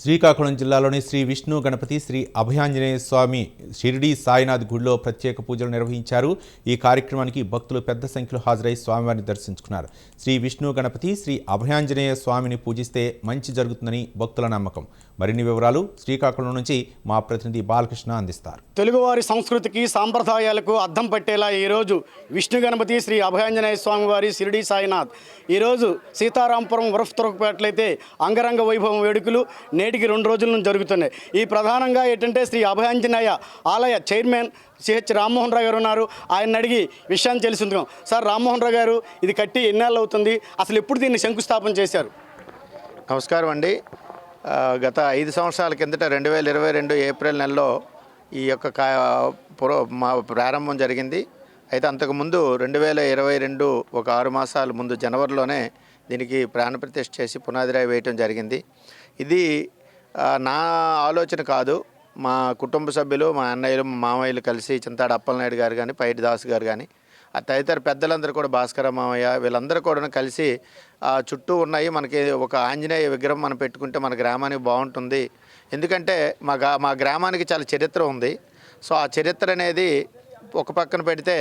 శ్రీకాకుళం జిల్లాలోని శ్రీ విష్ణు గణపతి శ్రీ అభయాంజనేయ స్వామి షిరిడి సాయినాథ్ గుడిలో ప్రత్యేక పూజలు నిర్వహించారు. ఈ కార్యక్రమానికి భక్తులు పెద్ద సంఖ్యలో హాజరై స్వామివారిని దర్శించుకున్నారు. శ్రీ విష్ణు గణపతి శ్రీ అభయాంజనేయ స్వామిని పూజిస్తే మంచి జరుగుతుందని భక్తుల నమ్మకం. మరిన్ని వివరాలు శ్రీకాకుళం నుంచి మా ప్రతినిధి బాలకృష్ణ అందిస్తారు. తెలుగువారి సంస్కృతికి సాంప్రదాయాలకు అద్దం పట్టేలా ఈరోజు విష్ణు గణపతి శ్రీ అభయాంజనేయ స్వామి వారి షిరిడి సాయినాథ్ ఈరోజు సీతారాంపురం ఉరఫ్ తొరకపేటలైతే అంగరంగ వైభవం వేడుకలు నేటికి 2 రోజుల నుంచి జరుగుతున్నాయి. ఈ ప్రధానంగా ఏంటంటే శ్రీ అభయాంజనేయ ఆలయ చైర్మన్ సిహెచ్ రామ్మోహన్ రావు గారు ఉన్నారు. ఆయన అడిగి విషయాన్ని తెలుసుకుందాం. సార్ రామ్మోహన్ రావు గారు, ఇది కట్టి ఎన్నేళ్ళు అవుతుంది, అసలు ఎప్పుడు దీన్ని శంకుస్థాపన చేశారు? నమస్కారం అండి. గత 5 సంవత్సరాల కిందట 2022 ఏప్రిల్ నెలలో ఈ యొక్క ప్రారంభం జరిగింది. అయితే అంతకుముందు 2022 ఒక 6 మాసాల ముందు జనవరిలోనే దీనికి ప్రాణప్రతిష్ఠ చేసి పునాదిరాయి వేయటం జరిగింది. ఇది నా ఆలోచన కాదు, మా కుటుంబ సభ్యులు, మా అన్నయ్యలు, మా మామయ్యలు కలిసి చింతాడు అప్పలనాయుడు గారు కానీ, పైటి దాస్ గారు కానీ, తదితర పెద్దలందరూ కూడా, భాస్కర మామయ్య, వీళ్ళందరూ కూడా కలిసి చుట్టూ ఉన్నాయి. మనకి ఒక ఆంజనేయ విగ్రహం మనం పెట్టుకుంటే మన గ్రామానికి బాగుంటుంది. ఎందుకంటే మా గ్రామానికి చాలా చరిత్ర ఉంది. సో ఆ చరిత్ర అనేది ఒక పక్కన పెడితే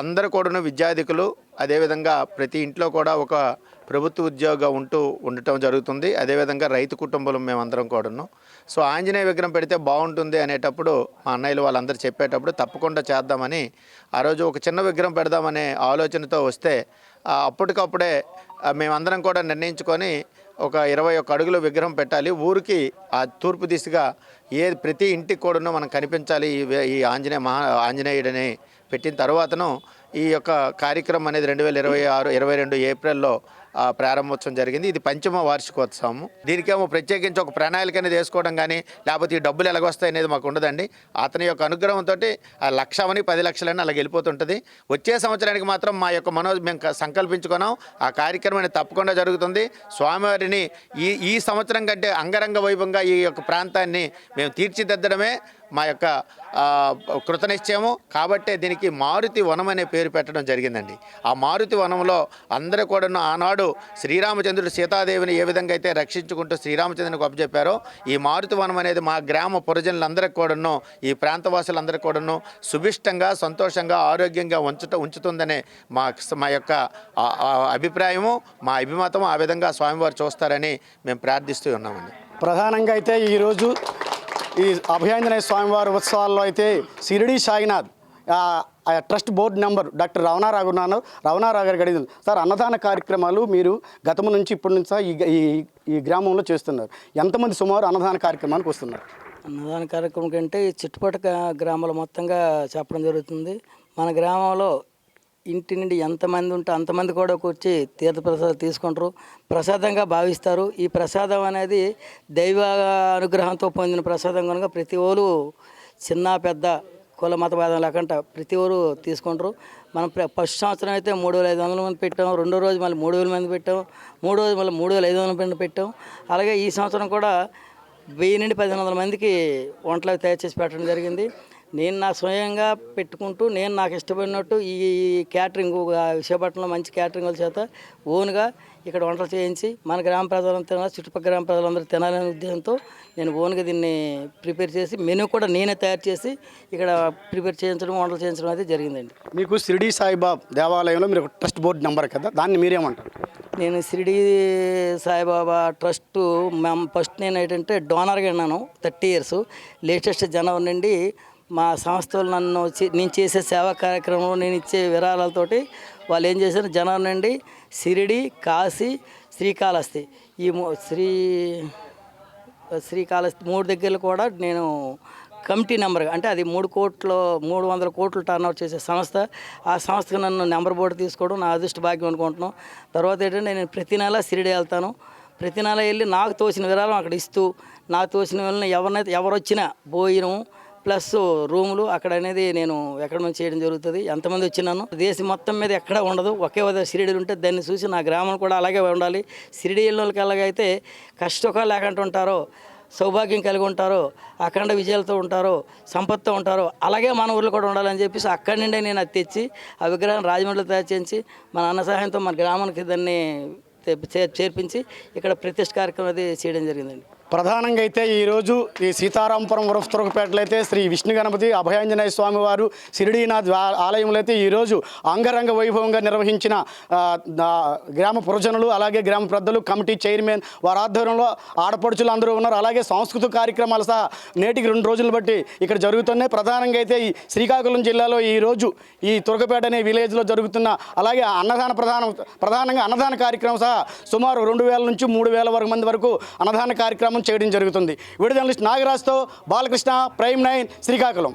అందరూ కూడా విద్యాధికులు, అదేవిధంగా ప్రతి ఇంట్లో కూడా ఒక ప్రభుత్వ ఉద్యోగం ఉండటం జరుగుతుంది. అదేవిధంగా రైతు కుటుంబాలు మేమందరం కూడాను. సో ఆంజనేయ విగ్రహం పెడితే బాగుంటుంది అనేటప్పుడు మా అన్నయ్యలు వాళ్ళందరూ చెప్పేటప్పుడు తప్పకుండా చేద్దామని ఆ రోజు ఒక చిన్న విగ్రహం పెడదామనే ఆలోచనతో వస్తే అప్పటికప్పుడే మేమందరం కూడా నిర్ణయించుకొని ఒక 21 అడుగుల విగ్రహం పెట్టాలి. ఊరికి ఆ తూర్పు దిశగా ప్రతి ఇంటికి కూడా మనం కనిపించాలి ఈ ఆంజనేయుడని పెట్టిన తర్వాతను ఈ యొక్క కార్యక్రమం అనేది 2022 ఏప్రిల్లో ప్రారంభోత్సవం జరిగింది. ఇది 5వ వార్షికోత్సవం. దీనికేమో ప్రత్యేకించి ఒక ప్రణాళిక అనేది వేసుకోవడం కానీ, లేకపోతే ఈ డబ్బులు ఎలాగొస్తాయి అనేది మాకు ఉండదండి. అతని యొక్క అనుగ్రహంతో 1,00,000 10 లక్షలని అలాగ వెళ్ళిపోతుంటుంది. వచ్చే సంవత్సరానికి మాత్రం మా యొక్క మేము సంకల్పించుకున్నాం, ఆ కార్యక్రమాన్ని తప్పకుండా జరుగుతుంది. స్వామివారిని ఈ సంవత్సరం కంటే అంగరంగ వైభవంగా ఈ యొక్క ప్రాంతాన్ని మేము తీర్చిదిద్దడమే మా యొక్క కృతనిశ్చయము. కాబట్టే దీనికి మారుతి వనం అనే పేరు పెట్టడం జరిగిందండి. ఆ మారుతి వనంలో అందరూ కూడా ఆనాడు శ్రీరామచంద్రుడు సీతాదేవిని ఏ విధంగా అయితే రక్షించుకుంటూ శ్రీరామచంద్రునికి అప్పచెప్పారో, ఈ మారుతి వనం అనేది మా గ్రామ పురజనులందరికీ కూడాను, ఈ ప్రాంతవాసులందరికీ కూడాను సుభిష్టంగా, సంతోషంగా, ఆరోగ్యంగా ఉంచుతుందనే మా యొక్క అభిప్రాయము, మా అభిమతం. ఆ విధంగా స్వామివారు చూస్తారని మేము ప్రార్థిస్తూ ఉన్నామండి. ప్రధానంగా అయితే ఈరోజు ఈ అభయాంజనేయ స్వామివారి ఉత్సవాల్లో అయితే Shirdi Sainath trust board member doctor Ravanarao గారికి అడిగింది. సార్, అన్నదాన కార్యక్రమాలు మీరు గతం నుంచి ఇప్పటి నుంచి ఈ గ్రామంలో చేస్తున్నారు. ఎంతమంది సుమారు అన్నదాన కార్యక్రమానికి వస్తున్నారు? అన్నదాన కార్యక్రమం కంటే ఈ చుట్టుపక్కల గ్రామాలు మొత్తంగా చెప్పడం జరుగుతుంది. మన గ్రామంలో ఇంటి నుండి ఎంతమంది ఉంటే అంతమంది కూడా వచ్చి తీర్థప్రసాదం తీసుకుంటారు, ప్రసాదంగా భావిస్తారు. ఈ ప్రసాదం అనేది దైవ అనుగ్రహంతో పొందిన ప్రసాదం కనుక ప్రతి ఒరు చిన్న పెద్ద కుల మత భేదం లేకుండా ప్రతి ఒరు తీసుకుంటారు. మనం ఫస్ట్ సంవత్సరం అయితే 3,500 మంది పెట్టాం, 2వ రోజు మళ్ళీ 3,000 మంది పెట్టాం, 3వ రోజు మళ్ళీ 3,500 మంది పెట్టాం. అలాగే ఈ సంవత్సరం కూడా 1000 నుండి 1,500 మందికి వంటలు తయారు చేసి పెట్టడం జరిగింది. నేను నా స్వయంగా పెట్టుకుంటూ నాకు ఇష్టపడినట్టు ఈ క్యాటరింగ్ విశాఖపట్నంలో మంచి క్యాటరింగ్ వాళ్ళ చేత ఓన్గా ఇక్కడ వంటలు చేయించి మన గ్రామ ప్రజలంతా తినాలి, చుట్టుపక్కల గ్రామ ప్రజలందరూ తినాలనే ఉద్దేశంతో నేను ఓన్గా దీన్ని ప్రిపేర్ చేసి మెనూ కూడా నేనే తయారు చేసి ఇక్కడ ప్రిపేర్ చేయించడం, వంటలు చేయించడం అయితే జరిగిందండి. మీకు షిరిడి సాయిబాబా దేవాలయంలో మీరు ట్రస్ట్ బోర్డు నెంబర్ కదా, దాన్ని మీరేమంటారు? నేను షిరిడి సాయిబాబా ట్రస్ట్ ఫస్ట్ నేను ఏంటంటే డోనర్గా ఉన్నాను 30 years. లేటెస్ట్ జనవరి నుండి మా సంస్థలు నేను చేసే సేవా కార్యక్రమంలో నేను ఇచ్చే విరాళాలతోటి వాళ్ళు ఏం చేశారు, జనవరి నుండి షిరిడి, కాశీ, శ్రీకాళహస్తి ఈ శ్రీకాళహస్తి 3 దగ్గరలో కూడా నేను కమిటీ నెంబర్గా, అంటే అది 300 కోట్లు టర్నోవర్ చేసే సంస్థ. ఆ సంస్థకు నన్ను నెంబర్ బోర్డు తీసుకోవడం నా అదృష్ట భాగ్యం అనుకుంటున్నాను. తర్వాత ఏంటంటే నేను ప్రతి నెల షిరిడి వెళ్తాను. ప్రతి నెల వెళ్ళి నాకు తోచిన విరాళం అక్కడ ఇస్తూ, నాకు తోచిన వాళ్ళని ఎవరు వచ్చినా భోజనం ప్లస్ రూములు అక్కడ అనేది నేను ఎక్కడ నుంచి చేయడం జరుగుతుంది. ఎంతమంది వచ్చినాను దేశం మొత్తం మీద ఎక్కడ ఉండదు, ఒకే షిరిడీలు ఉంటే దాన్ని చూసి నా గ్రామం కూడా అలాగే ఉండాలి. షిరిడి వెళ్ళిన వాళ్ళకి అలాగైతే కష్టసుఖాలు లేకుండా ఉంటారో, సౌభాగ్యం కలిగి ఉంటారో, అఖండ విజయాలతో ఉంటారో, సంపత్తో ఉంటారో, అలాగే మన ఊర్లో కూడా ఉండాలని చెప్పేసి అక్కడి నుండే నేను అది తెచ్చి ఆ విగ్రహం రాజమండ్రిలో తయారు చేయించి మన అన్న సహాయంతో మన గ్రామానికి దాన్ని చేర్పించి ఇక్కడ ప్రతిష్ఠ కార్యక్రమం అది చేయడం జరిగిందండి. ప్రధానంగా అయితే ఈరోజు ఈ సీతారాంపురం వరఫ్ తురకపేటలో అయితే శ్రీ విష్ణు గణపతి అభయాంజనేయ స్వామి వారు షిరిడీనాథ్ ఆలయంలో అయితే ఈరోజు అంగరంగ వైభవంగా నిర్వహించిన గ్రామ పురజనులు అలాగే గ్రామ పెద్దలు కమిటీ చైర్మన్ వారి ఆధ్వర్యంలో ఆడపడుచులు అందరూ ఉన్నారు. అలాగే సాంస్కృతిక కార్యక్రమాలు సహా నేటికి 2 రోజులు బట్టి ఇక్కడ జరుగుతున్నాయి. ప్రధానంగా అయితే ఈ శ్రీకాకుళం జిల్లాలో ఈరోజు ఈ తురకపేట అనే విలేజ్లో జరుగుతున్న అలాగే ప్రధానంగా అన్నదాన కార్యక్రమం సహా సుమారు 2000 నుంచి 3000 వరకు మంది వరకు అన్నదాన కార్యక్రమం చేయడం జరుగుతుంది. వీడియో జర్నలిస్ట్ నాగరాజ్తో బాలకృష్ణ, ప్రైమ్ 9 శ్రీకాకుళం.